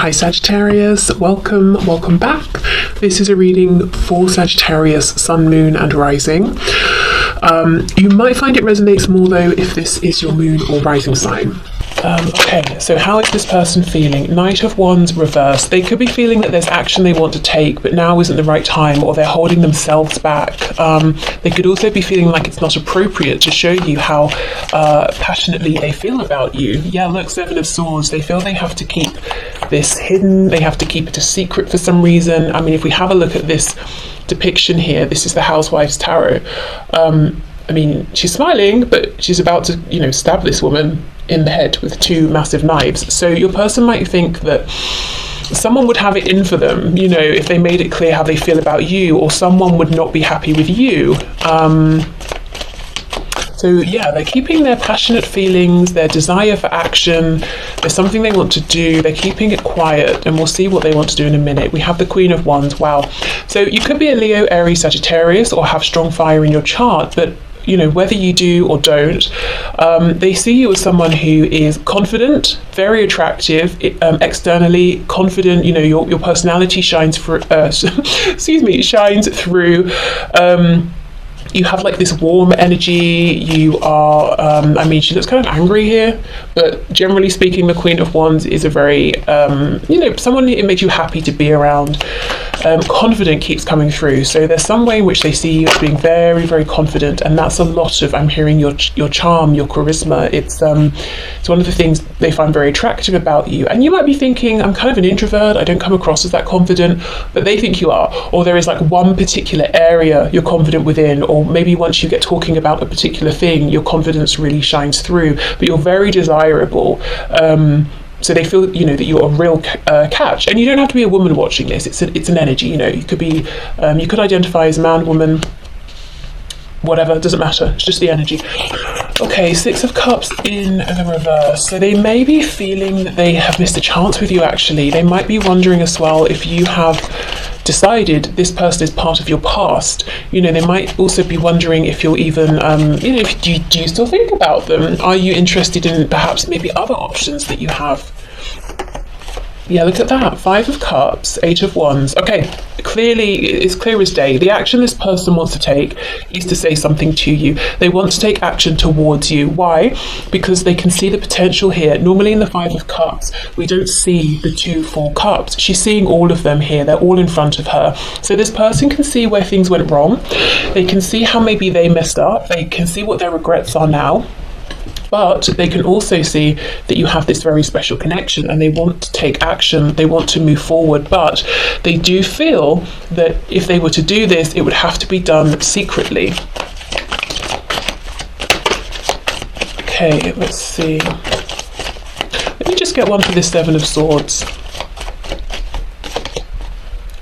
Hi Sagittarius, welcome back. This is a reading for Sagittarius, Sun, Moon and Rising. You might find it resonates more though if this is your moon or rising sign. Okay, so how is this person feeling? Knight of Wands reversed. They could be feeling that there's action they want to take, but now isn't the right time, or they're holding themselves back. They could also be feeling like it's not appropriate to show you how passionately they feel about you. Yeah, look, Seven of Swords. They feel they have to keep this hidden. They have to keep it a secret for some reason. I mean, if we have a look at this depiction here, this is the Housewives Tarot. I mean, she's smiling, but she's about to, stab this woman in the head with two massive knives. So your person might think that someone would have it in for them, if they made it clear how they feel about you, or someone would not be happy with you. So yeah, they're keeping their passionate feelings, their desire for action. There's something they want to do. They're keeping it quiet, and we'll see what they want to do in a minute. We have the Queen of Wands. Wow. So you could be a Leo, Aries, Sagittarius, or have strong fire in your chart, but whether you do or don't, they see you as someone who is confident, very attractive, externally confident. Your personality shines through. Shines through. You have like this warm energy. You are, she looks kind of angry here, but generally speaking, the Queen of Wands is a very, someone it makes you happy to be around. Confident keeps coming through. So there's some way in which they see you as being very, very confident, and that's a lot of, I'm hearing your charm, your charisma. It's one of the things they find very attractive about you. And you might be thinking, I'm kind of an introvert, I don't come across as that confident, but they think you are. Or there is like one particular area you're confident within, or maybe once you get talking about a particular thing, your confidence really shines through, but you're very desirable. So they feel, that you're a real catch, and you don't have to be a woman watching this. It's an energy. You could be, you could identify as a man, woman, whatever. It doesn't matter. It's just the energy. Okay, Six of Cups in the reverse. So they may be feeling that they have missed a chance with you. Actually, they might be wondering as well if you have decided this person is part of your past. They might also be wondering if you're even, do you still think about them? Are you interested in perhaps maybe other options that you have? Yeah, look at that. Five of Cups, Eight of Wands. Okay, clearly, it's clear as day. The action this person wants to take is to say something to you. They want to take action towards you. Why? Because they can see the potential here. Normally in the Five of Cups, we don't see the 2 full cups. She's seeing all of them here. They're all in front of her. So this person can see where things went wrong. They can see how maybe they messed up. They can see what their regrets are now. But they can also see that you have this very special connection, and they want to take action, they want to move forward, but they do feel that if they were to do this, it would have to be done secretly. Okay, let's see. Let me just get one for this Seven of Swords.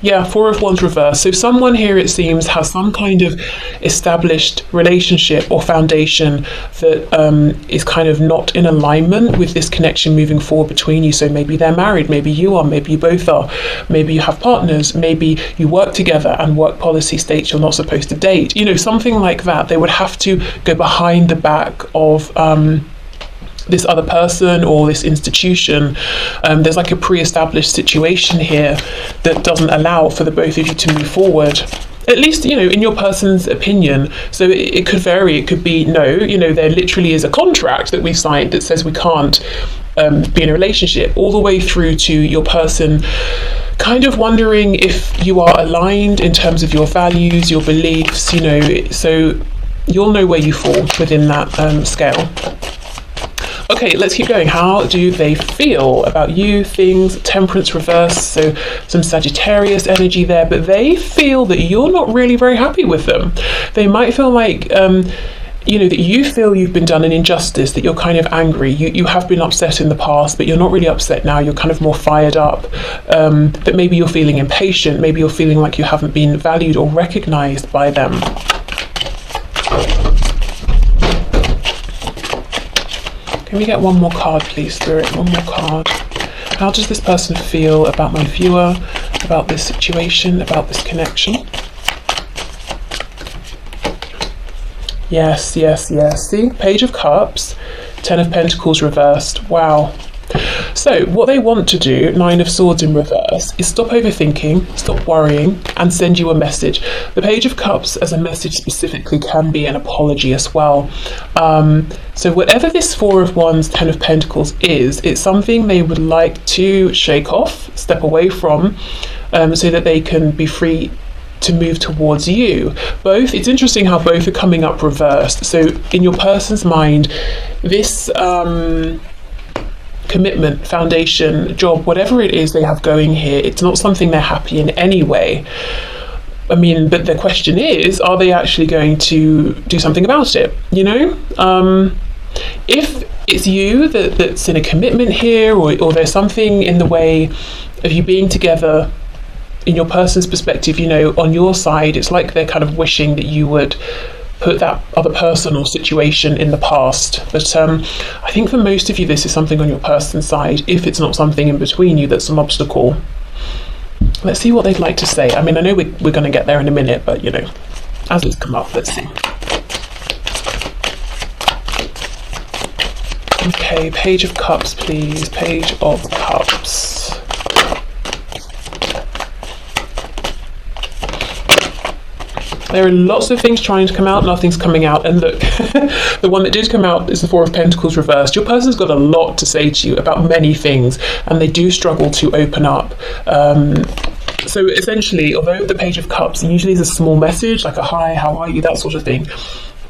Yeah, Four of Wands reverse. So someone here, it seems, has some kind of established relationship or foundation that is kind of not in alignment with this connection moving forward between you. So maybe they're married, maybe you are, maybe you both are, maybe you have partners, maybe you work together and work policy states you're not supposed to date. Something like that. They would have to go behind the back of this other person or this institution. There's like a pre-established situation here that doesn't allow for the both of you to move forward, at least in your person's opinion. So it could vary. It could be no, there literally is a contract that we've signed that says we can't be in a relationship, all the way through to your person kind of wondering if you are aligned in terms of your values, your beliefs, so you'll know where you fall within that scale. Okay, let's keep going. How do they feel about you? Things, Temperance reverse, so some Sagittarius energy there, but they feel that you're not really very happy with them. They might feel like, that you feel you've been done an injustice, that you're kind of angry. You have been upset in the past, but you're not really upset now. You're kind of more fired up. But maybe you're feeling impatient. Maybe you're feeling like you haven't been valued or recognized by them. Can we get one more card, please, Spirit? One more card. How does this person feel about my viewer, about this situation, about this connection? Yes. See, Page of Cups, Ten of Pentacles reversed. Wow. So what they want to do, Nine of Swords in reverse, is stop overthinking, stop worrying, and send you a message. The Page of Cups as a message specifically can be an apology as well. So whatever this Four of Wands, Ten of Pentacles is, it's something they would like to shake off, step away from, so that they can be free to move towards you. Both, it's interesting how both are coming up reversed. So in your person's mind, this commitment, foundation, job, whatever it is they have going here, it's not something they're happy in any way. I mean, but the question is, are they actually going to do something about it? You know, if it's you that's in a commitment here, or there's something in the way of you being together, in your person's perspective, you know, on your side, it's like they're kind of wishing that you would put that other person or situation in the past. But I think for most of you, this is something on your person's side, if it's not something in between you that's an obstacle. Let's see what they'd like to say. I mean, I know we're going to get there in a minute, but, you know, as it's come up, let's see. Okay, Page of Cups, please. Page of Cups. There are lots of things trying to come out, nothing's coming out. And look, the one that did come out is the Four of Pentacles reversed. Your person's got a lot to say to you about many things, and they do struggle to open up. So essentially, although the Page of Cups usually is a small message, like a hi, how are you, that sort of thing,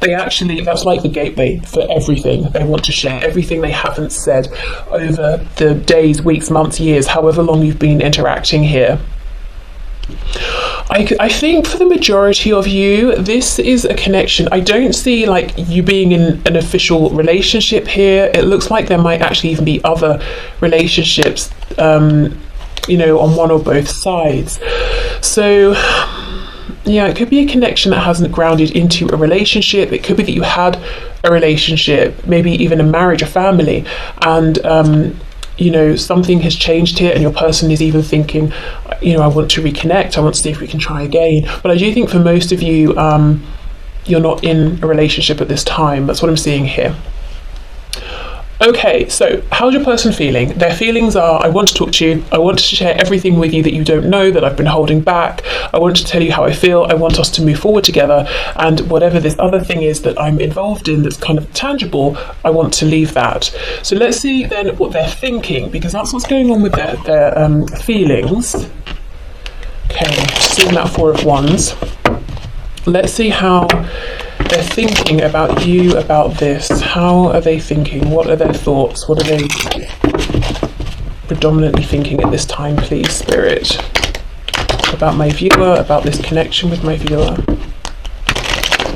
they actually, that's like the gateway for everything they want to share, everything they haven't said over the days, weeks, months, years, however long you've been interacting here. I think for the majority of you, this is a connection. I don't see like you being in an official relationship here. It looks like there might actually even be other relationships, you know, on one or both sides. So yeah, it could be a connection that hasn't grounded into a relationship. It could be that you had a relationship, maybe even a marriage, a family, and you know, something has changed here, and your person is even thinking, you know, I want to reconnect, I want to see if we can try again. But I do think for most of you, you're not in a relationship at this time. That's what I'm seeing here. Okay, so how's your person feeling? Their feelings are, I want to talk to you, I want to share everything with you that you don't know, that I've been holding back, I want to tell you how I feel, I want us to move forward together, and whatever this other thing is that I'm involved in that's kind of tangible, I want to leave that. So let's see then what they're thinking, because that's what's going on with their feelings. Okay, seeing that Four of Wands. Let's see how they're thinking about you, about this. How are they thinking? What are their thoughts? What are they predominantly thinking at this time, please, Spirit? About my viewer, about this connection with my viewer.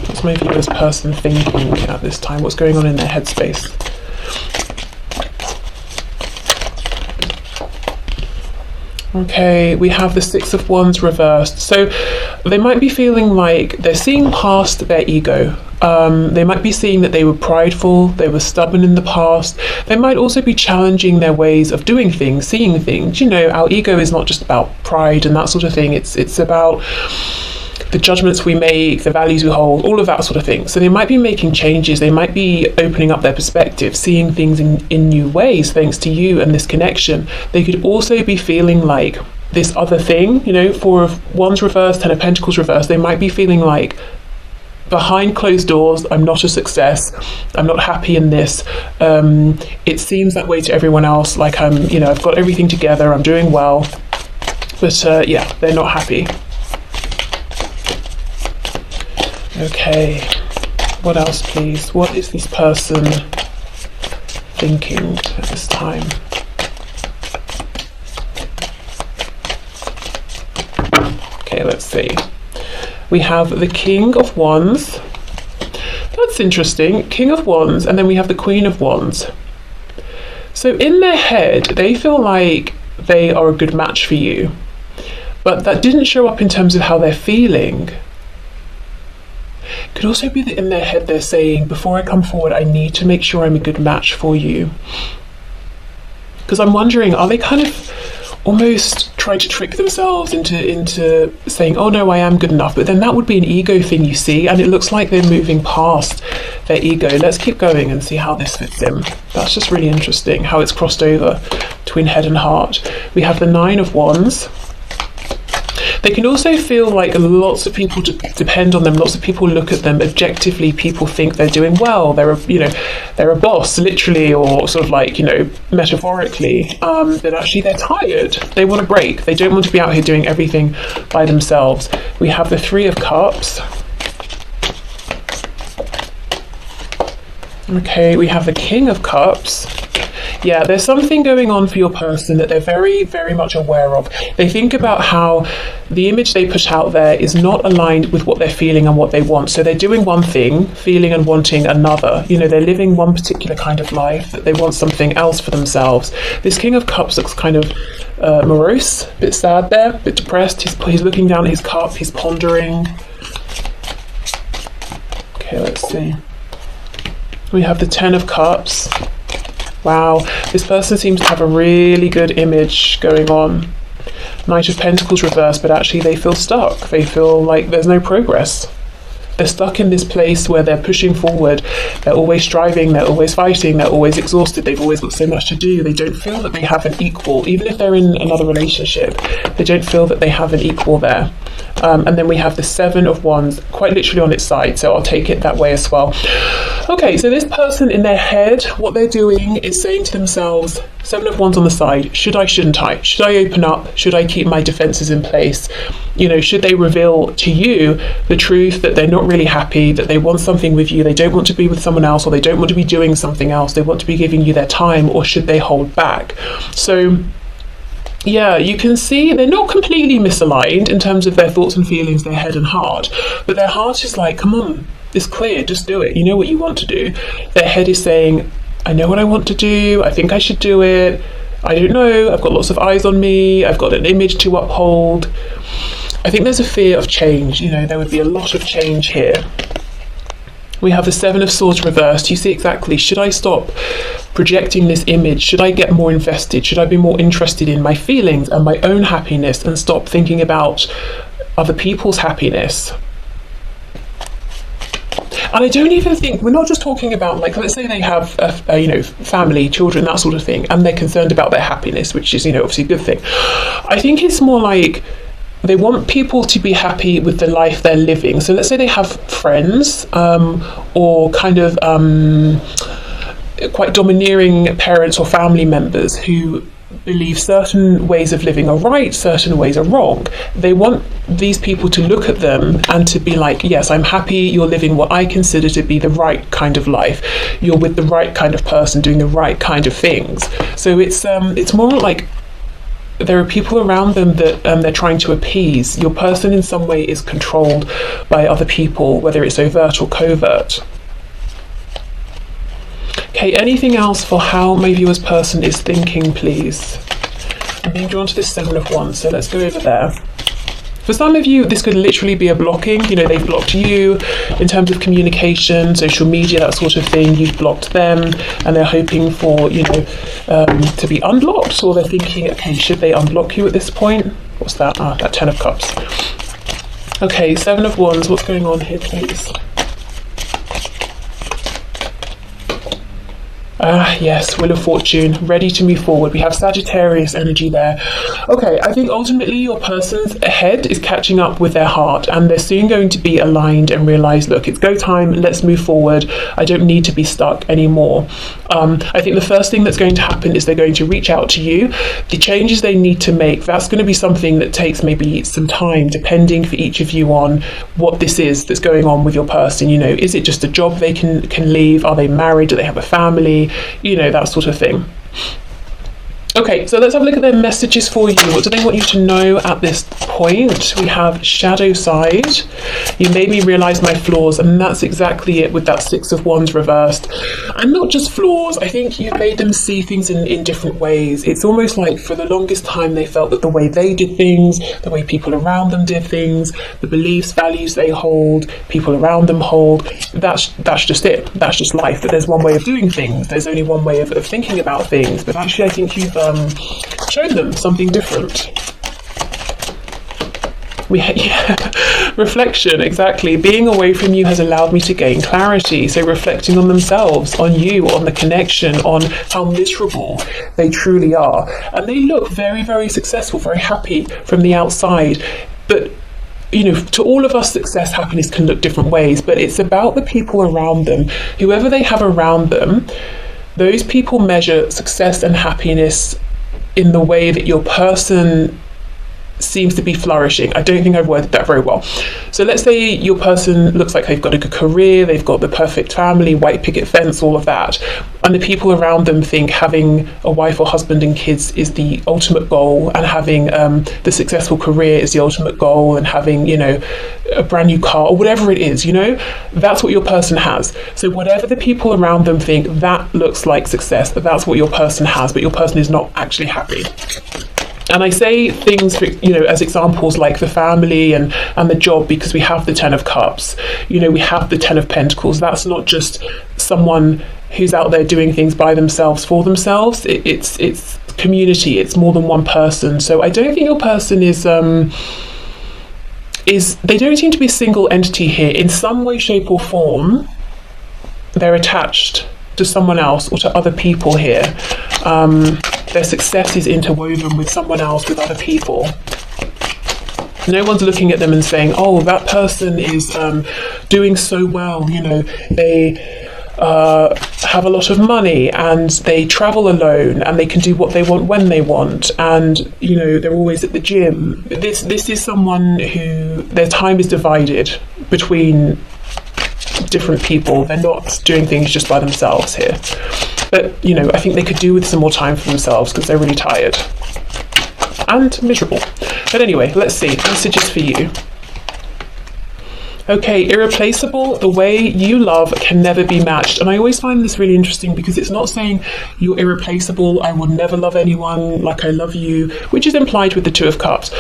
What's my viewer's person thinking at this time? What's going on in their headspace? Okay, we have the Six of Wands reversed. So they might be feeling like they're seeing past their ego. They might be seeing that they were prideful, they were stubborn in the past. They might also be challenging their ways of doing things, seeing things. You know, our ego is not just about pride and that sort of thing. It's about the judgments we make, the values we hold, all of that sort of thing. So they might be making changes, they might be opening up their perspective, seeing things in new ways thanks to you and this connection. They could also be feeling like this other thing, you know, Four of Wands reversed, Ten of Pentacles reversed, they might be feeling like behind closed doors, I'm not a success, I'm not happy in this, it seems that way to everyone else, like I'm, you know, I've got everything together, I'm doing well, but yeah, they're not happy. Okay, what else please? What is this person thinking at this time? Okay, let's see. We have the King of Wands. That's interesting. King of Wands, and then we have the Queen of Wands. So in their head, they feel like they are a good match for you, but that didn't show up in terms of how they're feeling. Could also be that in their head they're saying, before I come forward, I need to make sure I'm a good match for you. Because I'm wondering, are they kind of almost trying to trick themselves into saying, oh no, I am good enough? But then that would be an ego thing, you see, and it looks like they're moving past their ego. Let's keep going and see how this fits in. That's just really interesting, how it's crossed over. between head and heart. We have the 9 of Wands. They can also feel like lots of people depend on them. Lots of people look at them objectively. People think they're doing well. They're a boss, literally, or sort of like, metaphorically. But actually they're tired. They want a break. They don't want to be out here doing everything by themselves. We have the 3 of Cups. Okay, we have the King of Cups. Yeah, there's something going on for your person that they're very, very much aware of. They think about how the image they put out there is not aligned with what they're feeling and what they want. So they're doing one thing, feeling and wanting another. They're living one particular kind of life, that they want something else for themselves. This King of Cups looks kind of morose, a bit sad there, a bit depressed. He's looking down at his cup, he's pondering. Okay, let's see. We have the 10 of Cups. Wow, this person seems to have a really good image going on. Knight of Pentacles reversed, but actually they feel stuck. They feel like there's no progress. They're stuck in this place where they're pushing forward. They're always striving, they're always fighting, they're always exhausted, they've always got so much to do. They don't feel that they have an equal, even if they're in another relationship, they don't feel that they have an equal there. And then we have the 7 of Wands, quite literally on its side, so I'll take it that way as well. Okay, so this person in their head, what they're doing is saying to themselves, 7 of Wands on the side, should I, shouldn't I? Should I open up? Should I keep my defences in place? Should they reveal to you the truth that they're not really happy, that they want something with you, they don't want to be with someone else, or they don't want to be doing something else, they want to be giving you their time, or should they hold back? So yeah, you can see they're not completely misaligned in terms of their thoughts and feelings, their head and heart, but their heart is like, come on, it's clear, just do it. You know what you want to do. Their head is saying, I know what I want to do, I think I should do it, I don't know, I've got lots of eyes on me, I've got an image to uphold. I think there's a fear of change. There would be a lot of change here. We have the 7 of Swords reversed. You see exactly, should I stop projecting this image? Should I get more invested? Should I be more interested in my feelings and my own happiness and stop thinking about other people's happiness? And I don't even think, we're not just talking about, like, let's say they have family, children, that sort of thing, and they're concerned about their happiness, which is obviously a good thing. I think it's more like they want people to be happy with the life they're living. So let's say they have friends or kind of quite domineering parents or family members who believe certain ways of living are right, certain ways are wrong. They want these people to look at them and to be like, yes, I'm happy you're living what I consider to be the right kind of life. You're with the right kind of person, doing the right kind of things. So it's more like there are people around them that they're trying to appease. Your person in some way is controlled by other people, whether it's overt or covert. Okay, anything else for how my viewer's person is thinking, please? I'm being drawn to this 7 of Wands, so let's go over there. For some of you, this could literally be a blocking. They've blocked you in terms of communication, social media, that sort of thing. You've blocked them, and they're hoping for, to be unblocked, or they're thinking, okay, should they unblock you at this point? What's that? That 10 of Cups. Okay, 7 of Wands, what's going on here, please? Yes, Wheel of Fortune, ready to move forward. We have Sagittarius energy there. Okay, I think ultimately your person's head is catching up with their heart, and they're soon going to be aligned and realize, look, it's go time, let's move forward. I don't need to be stuck anymore. I think the first thing that's going to happen is they're going to reach out to you. The changes they need to make, that's going to be something that takes maybe some time, depending for each of you on what this is that's going on with your person. Is it just a job they can leave? Are they married? Do they have a family? That sort of thing. Okay, so let's have a look at their messages for you. What do they want you to know at this point? We have shadow side. You made me realise my flaws, and that's exactly it with that 6 of Wands reversed. And not just flaws, I think you made them see things in different ways. It's almost like for the longest time they felt that the way they did things, the way people around them did things, the beliefs, values they hold, people around them hold, that's just it. That's just life. That there's one way of doing things. There's only one way of thinking about things. But actually I think you've shown them something different. Yeah, reflection, exactly. Being away from you has allowed me to gain clarity. So reflecting on themselves, on you, on the connection, on how miserable they truly are. And they look very, very successful, very happy from the outside. But to all of us, success, happiness can look different ways, but it's about the people around them. Whoever they have around them, those people measure success and happiness in the way that your person seems to be flourishing. I don't think I've worded that very well. So let's say your person looks like they've got a good career, they've got the perfect family, white picket fence, all of that. And the people around them think having a wife or husband and kids is the ultimate goal, and having the successful career is the ultimate goal, and having, a brand new car or whatever it is, that's what your person has. So whatever the people around them think, that looks like success, that's what your person has, but your person is not actually happy. And I say things, as examples like the family and the job, because we have the 10 of Cups, we have the 10 of Pentacles. That's not just someone who's out there doing things by themselves for themselves. It's community. It's more than one person. So I don't think your person is they don't seem to be a single entity here. In some way, shape or form, they're attached to someone else or to other people here. Their success is interwoven with someone else, with other people. No one's looking at them and saying, oh, that person is doing so well, they have a lot of money and they travel alone and they can do what they want when they want, and they're always at the gym. This is someone who their time is divided between different people. They're not doing things just by themselves here. But, I think they could do with some more time for themselves because they're really tired and miserable. But anyway, let's see. Messages for you. Okay, irreplaceable. The way you love can never be matched. And I always find this really interesting because it's not saying you're irreplaceable, I will never love anyone like I love you, which is implied with the 2 of Cups.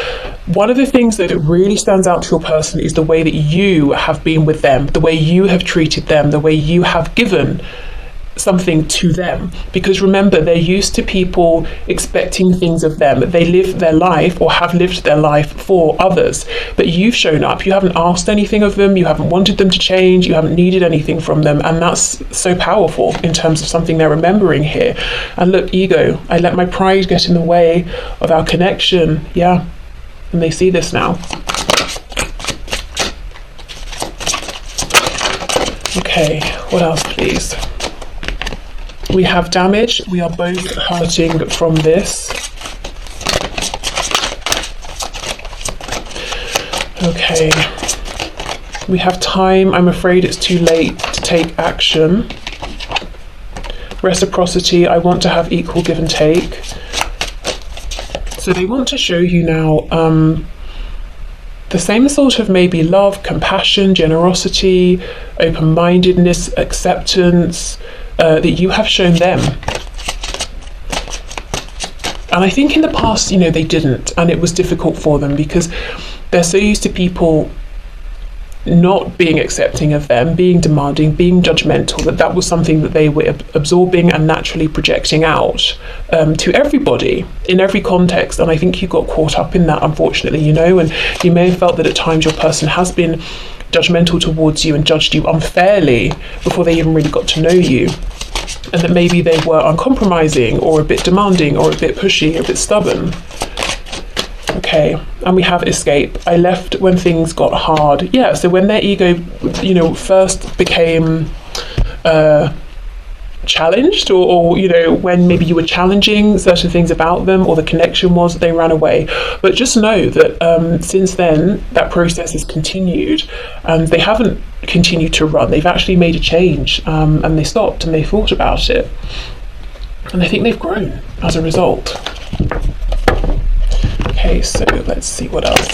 One of the things that really stands out to your person is the way that you have been with them, the way you have treated them, the way you have given something to them. Because remember, they're used to people expecting things of them. They live their life or have lived their life for others, but you've shown up. You haven't asked anything of them, you haven't wanted them to change, you haven't needed anything from them, and that's so powerful in terms of something they're remembering here. And look, ego, I let my pride get in the way of our connection. Yeah, and they see this now. Okay, what else please? We have damage. We are both hurting from this. Okay. We have time. I'm afraid it's too late to take action. Reciprocity. I want to have equal give and take. So they want to show you now the same sort of maybe love, compassion, generosity, open-mindedness, acceptance, that you have shown them. And I think in the past, they didn't, and it was difficult for them because they're so used to people not being accepting of them, being demanding, being judgmental, that was something that they were absorbing and naturally projecting out to everybody in every context. And I think you got caught up in that, unfortunately, and you may have felt that at times your person has been judgmental towards you and judged you unfairly before they even really got to know you, and that maybe they were uncompromising or a bit demanding or a bit pushy, a bit stubborn. Okay, and we have escape. I left when things got hard. Yeah, so when their ego, first became challenged, or when maybe you were challenging certain things about them, or the connection was, they ran away. But just know that since then that process has continued, and they haven't continued to run. They've actually made a change, and they stopped and they thought about it, and I think they've grown as a result. Okay, so let's see what else.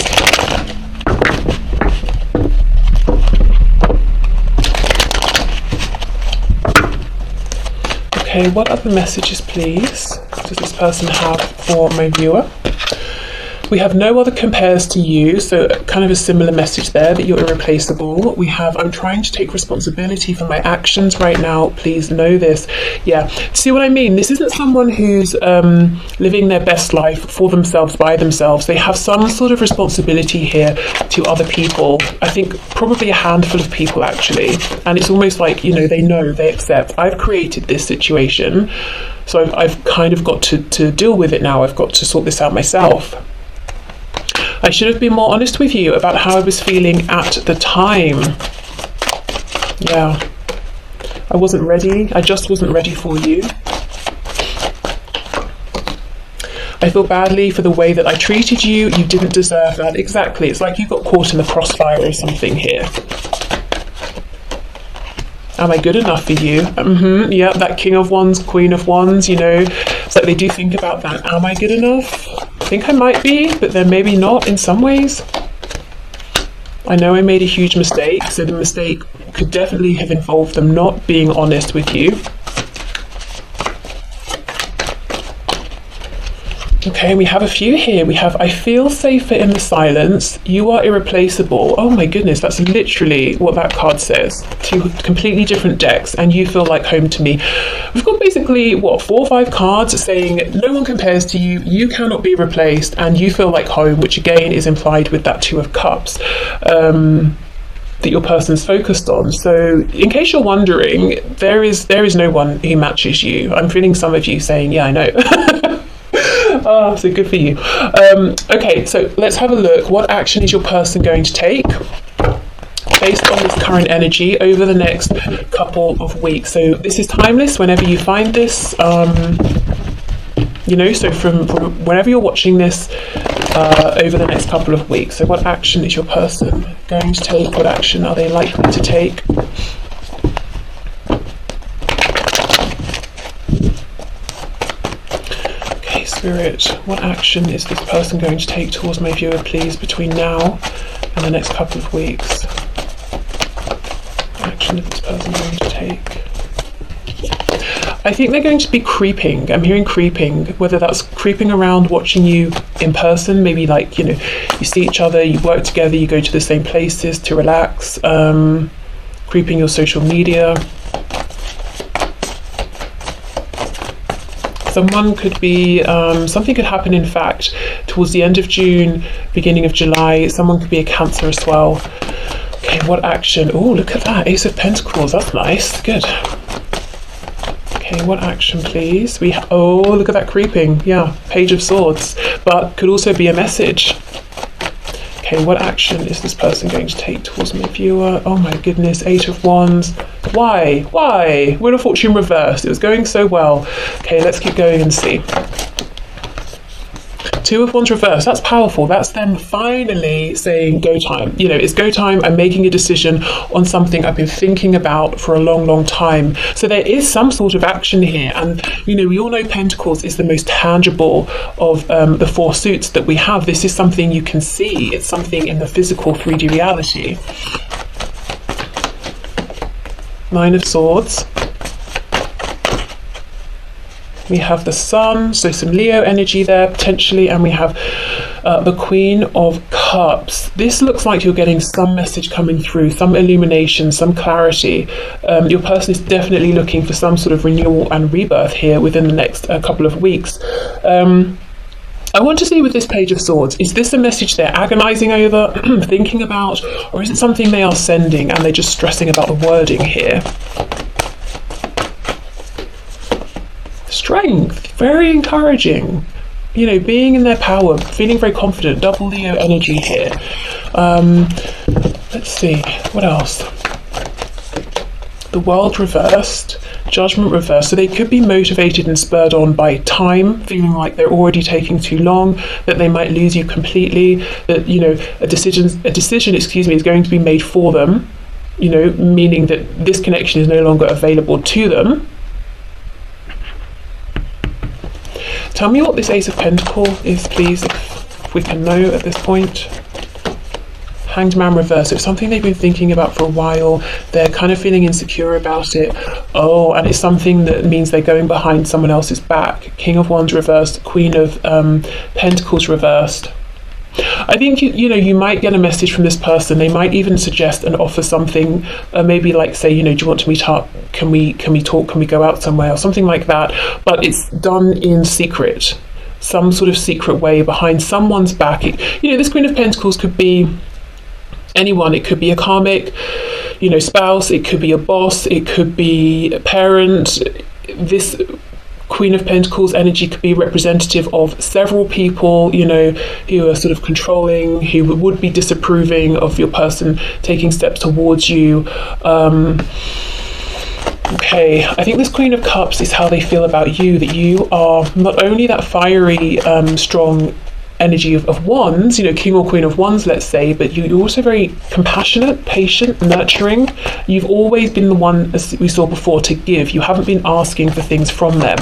Okay, what other messages, please, does this person have for my viewer? We have no other compares to you, so kind of a similar message there, that you're irreplaceable. We have, I'm trying to take responsibility for my actions right now, please know this. Yeah, see what I mean? This isn't someone who's living their best life for themselves, by themselves. They have some sort of responsibility here to other people. I think probably a handful of people actually, and it's almost like, you know, they accept, I've created this situation, so I've kind of got to deal with it now. I've got to sort this out myself. I should have been more honest with you about how I was feeling at the time. Yeah, I wasn't ready. I just wasn't ready for you. I feel badly for the way that I treated you. You didn't deserve that. Exactly. It's like you got caught in the crossfire or something here. Am I good enough for you? Yeah, that King of Wands, Queen of Wands, you know, it's like they do think about that. Am I good enough? I think I might be, but then maybe not in some ways. I know I made a huge mistake, so the mistake could definitely have involved them not being honest with you. Okay, we have a few here. We have, I feel safer in the silence. You are irreplaceable. Oh my goodness, that's literally what that card says. Two completely different decks, and you feel like home to me. We've got basically, what, 4 or 5 cards saying no one compares to you, you cannot be replaced, and you feel like home, which again is implied with that 2 of Cups. That your person's focused on. So in case you're wondering, there is no one who matches you. I'm feeling some of you saying, yeah, I know. Oh, so good for you. Okay, so let's have a look. What action is your person going to take based on this current energy over the next couple of weeks? So this is timeless whenever you find this, you know, so from whenever you're watching this over the next couple of weeks. So what action is your person going to take? What action are they likely to take? Spirit, what action is this person going to take towards my viewer, please, between now and the next couple of weeks? What action is this person going to take? I think they're going to be creeping. I'm hearing creeping, whether that's creeping around watching you in person, maybe like, you know, you see each other, you work together, you go to the same places to relax, creeping your social media. Someone could be, something could happen, in fact, towards the end of June, beginning of July. Someone could be a Cancer as well. Okay, what action? Oh, look at that. Ace of Pentacles. That's nice. Good. Okay, what action, please? Oh, look at that creeping. Yeah, Page of Swords. But could also be a message. Okay, what action is this person going to take towards my viewer? Oh my goodness, 8 of Wands. Why? Why? Wheel of Fortune reversed. It was going so well. Okay, let's keep going and see. 2 of Wands reversed. That's powerful. That's them finally saying go time. You know, it's go time. I'm making a decision on something I've been thinking about for a long, long time. So there is some sort of action here. And, you know, we all know Pentacles is the most tangible of the 4 suits that we have. This is something you can see. It's something in the physical 3D reality. 9 of Swords. We have the Sun, so some Leo energy there potentially, and we have the Queen of Cups. This looks like you're getting some message coming through, some illumination, some clarity. Your person is definitely looking for some sort of renewal and rebirth here within the next couple of weeks. I want to see with this Page of Swords, is this a message they're agonizing over, thinking about, or is it something they are sending and they're just stressing about the wording here? Strength, very encouraging. You know, being in their power, feeling very confident, double Leo energy here. Let's see, what else? The World reversed, Judgment reversed. So they could be motivated and spurred on by time, feeling like they're already taking too long, that they might lose you completely, that, you know, a decision, is going to be made for them, you know, meaning that this connection is no longer available to them. Tell me what this Ace of Pentacles is, please, if we can know at this point. Hanged Man reverse. It's something they've been thinking about for a while. They're kind of feeling insecure about it. Oh, and it's something that means they're going behind someone else's back. King of Wands reversed. Queen of Pentacles reversed. I think you might get a message from this person. They might even suggest and offer something, maybe like say, do you want to meet up? Can we talk? Can we go out somewhere or something like that? But it's done in secret, some sort of secret way behind someone's back. This Queen of Pentacles could be anyone. It could be a karmic, spouse. It could be a boss. It could be a parent. This Queen of Pentacles energy could be representative of several people, who are sort of controlling, who would be disapproving of your person taking steps towards you. Okay, I think this Queen of Cups is how they feel about you, that you are not only that fiery, strong energy of wands, King or Queen of Wands, let's say, but you're also very compassionate, patient, nurturing. You've always been the one, as we saw before, to give. You haven't been asking for things from them.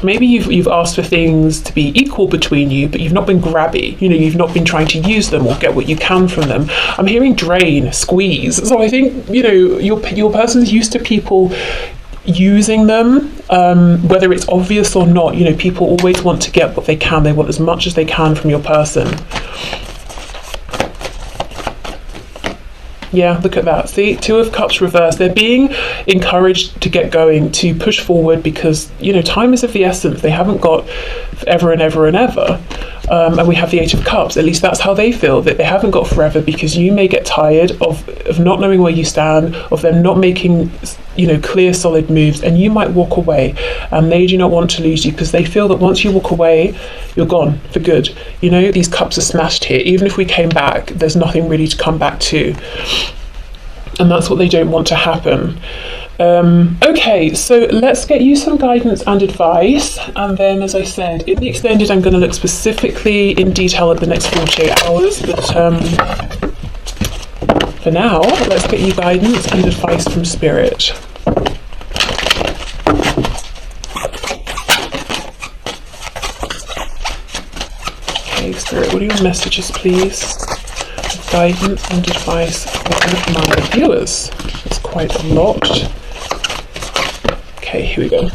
Maybe you've asked for things to be equal between you, but you've not been grabby. You've not been trying to use them or get what you can from them. I'm hearing drain, squeeze. So I think, your person's used to people using them, whether it's obvious or not. People always want to get what they can. They want as much as they can from your person. Yeah, look at that. See, Two of Cups reversed. They're being encouraged to get going, to push forward, because time is of the essence. They haven't got forever and ever and ever. And we have the Eight of Cups. At least that's how they feel, that they haven't got forever, because you may get tired of not knowing where you stand, of them not making clear, solid moves, and you might walk away. And they do not want to lose you, because they feel that once you walk away, you're gone for good. These cups are smashed here. Even if we came back, there's nothing really to come back to. And that's what they don't want to happen. Okay, so let's get you some guidance and advice, and then, as I said, in the extended I'm going to look specifically in detail at the next 48 hours, but for now, let's get you guidance and advice from Spirit. Okay, Spirit, what are your messages, please? Guidance and advice for my viewers. It's quite a lot. Okay, here we go.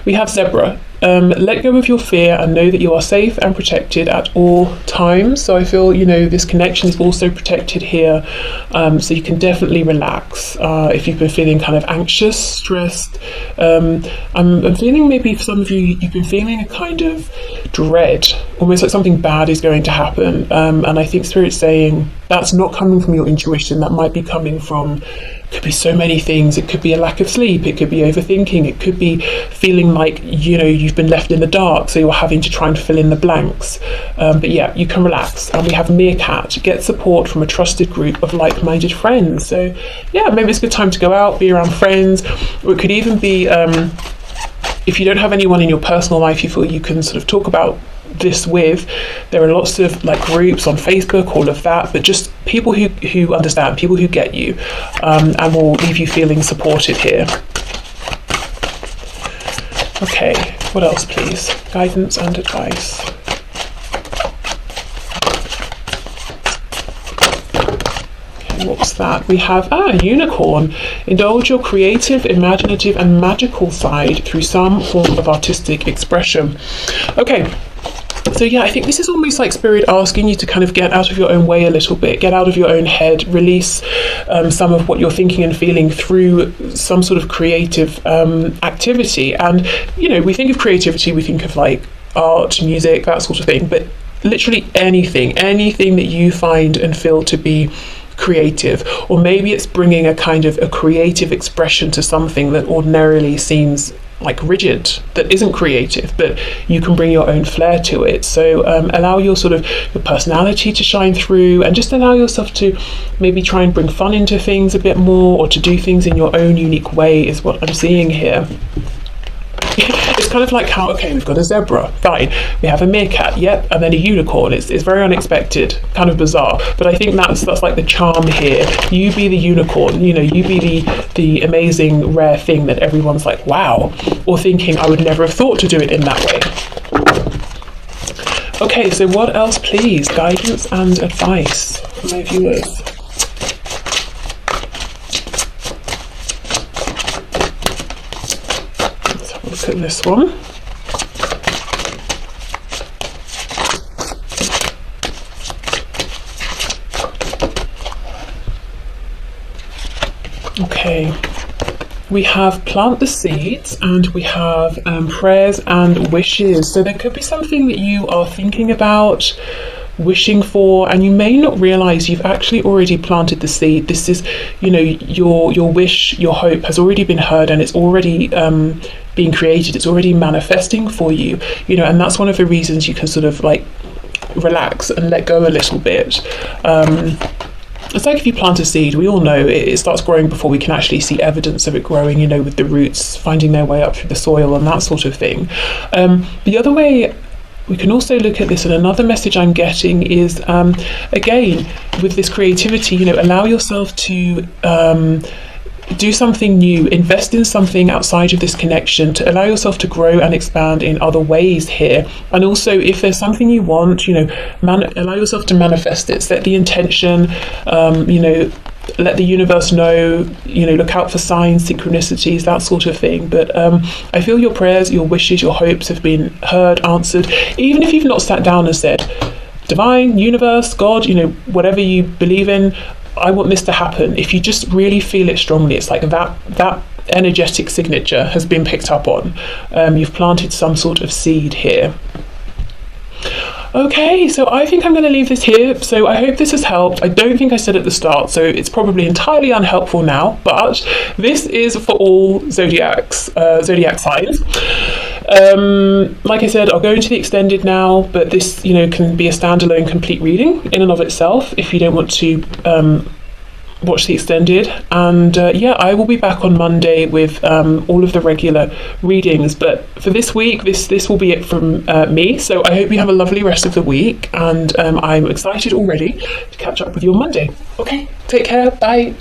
We have Zebra. Let go of your fear and know that you are safe and protected at all times. So I feel, this connection is also protected here. So you can definitely relax. If you've been feeling kind of anxious, stressed, I'm feeling, maybe for some of you, you've been feeling a kind of dread, almost like something bad is going to happen. And I think Spirit's saying that's not coming from your intuition. That might be coming from, could be so many things. It could be a lack of sleep. It could be overthinking. It could be feeling like, you've been left in the dark, so you're having to try and fill in the blanks. But yeah, you can relax. And we have Meerkat. Get support from a trusted group of like-minded friends. So yeah, maybe it's a good time to go out, be around friends. Or it could even be, if you don't have anyone in your personal life you feel you can sort of talk about this with, there are lots of groups on Facebook, all of that, but just people who understand, people who get you, and will leave you feeling supported here. Okay, what else, please? Guidance and advice. Okay, what's that? We have Unicorn. Indulge your creative, imaginative, and magical side through some form of artistic expression. Okay. So yeah, I think this is almost like Spirit asking you to kind of get out of your own way a little bit, get out of your own head, release some of what you're thinking and feeling through some sort of creative activity. And, we think of creativity, we think of art, music, that sort of thing, but literally anything that you find and feel to be creative, or maybe it's bringing a kind of a creative expression to something that ordinarily seems rigid, that isn't creative, but you can bring your own flair to it. So allow your personality to shine through, and just allow yourself to maybe try and bring fun into things a bit more, or to do things in your own unique way is what I'm seeing here. It's kind of like how, okay, we've got a zebra, fine, we have a meerkat, yep, and then a unicorn. It's very unexpected, kind of bizarre, but I think that's like the charm here. You be the unicorn, you be the amazing rare thing that everyone's like, wow, or thinking, I would never have thought to do it in that way. Okay, so what else, please? Guidance and advice for my viewers. Look at this one. Okay. We have plant the seeds, and we have prayers and wishes. So there could be something that you are thinking about, wishing for, and you may not realize you've actually already planted the seed. This is, you know, your wish, your hope has already been heard, and it's already being created. It's already manifesting for you, you know, and that's one of the reasons you can sort of like relax and let go a little bit. It's like if you plant a seed, we all know it starts growing before we can actually see evidence of it growing, you know, with the roots finding their way up through the soil and that sort of thing. The other way we can also look at this, and another message I'm getting is, again, with this creativity, you know, allow yourself to do something new, invest in something outside of this connection, to allow yourself to grow and expand in other ways here. And also, if there's something you want, you know, allow yourself to manifest it. Set the intention, you know, let the universe know, you know, look out for signs, synchronicities, that sort of thing. But I feel your prayers, your wishes, your hopes have been heard, answered. Even if you've not sat down and said, divine, universe, God, you know, whatever you believe in, I want this to happen. If you just really feel it strongly, it's like that energetic signature has been picked up on. You've planted some sort of seed here. Okay, so I think I'm going to leave this here. So I hope this has helped. I don't think I said at the start, so it's probably entirely unhelpful now, but this is for all zodiac signs. Like I said, I'll go into the extended now, but this, you know, can be a standalone complete reading in and of itself if you don't want to watch the extended. And yeah, I will be back on Monday with all of the regular readings, but for this week, this will be it from me. So I hope you have a lovely rest of the week, and I'm excited already to catch up with you on Monday. Okay, take care, bye.